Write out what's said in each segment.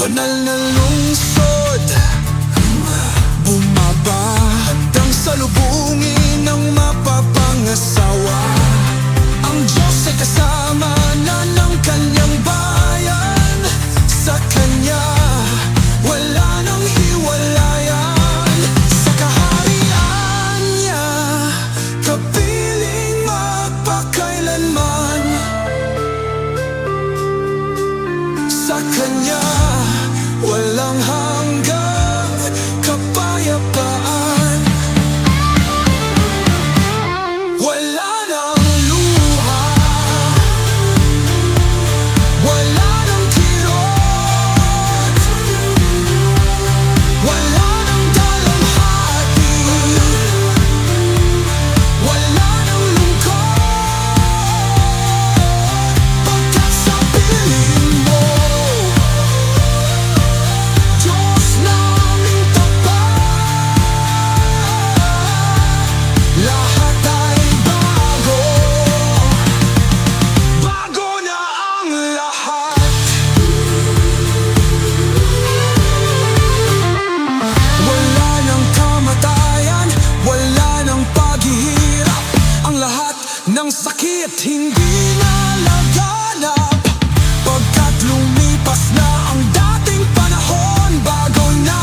banal na lungsod, bumaba handang salubungin ang mapapangasawa. Ang Diyos ay kasama na ng kanyang bayan. Sa kanya wala nang hiwalayan. Sa kaharian niya kapiling magpakailanman. Sa kanya walang hanggang kapayapaan. Wala nang luha, wala nang kirot, wala nang dalamhati, wala nang lungkot. Pagkat sa piling mo, Diyos naming tapat, lahat ay bago, bago na ang lahat. Wala nang kamatayan, wala nang paghihirap. Ang lahat ng sakit hindi na laganap. Pagkat lumipas na ang dating panahon, bago na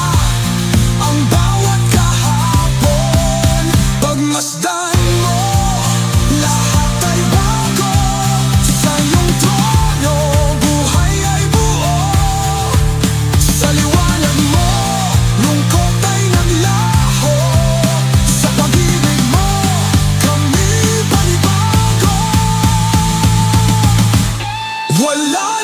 ang bawat kahapon. Pagmasdan mo, lahat ay bago. Sa iyong trono, buhay ay buo. Sa liwanag mo, lungkot ay naglaho. Sa pag-ibig mo, kami panibago. Wala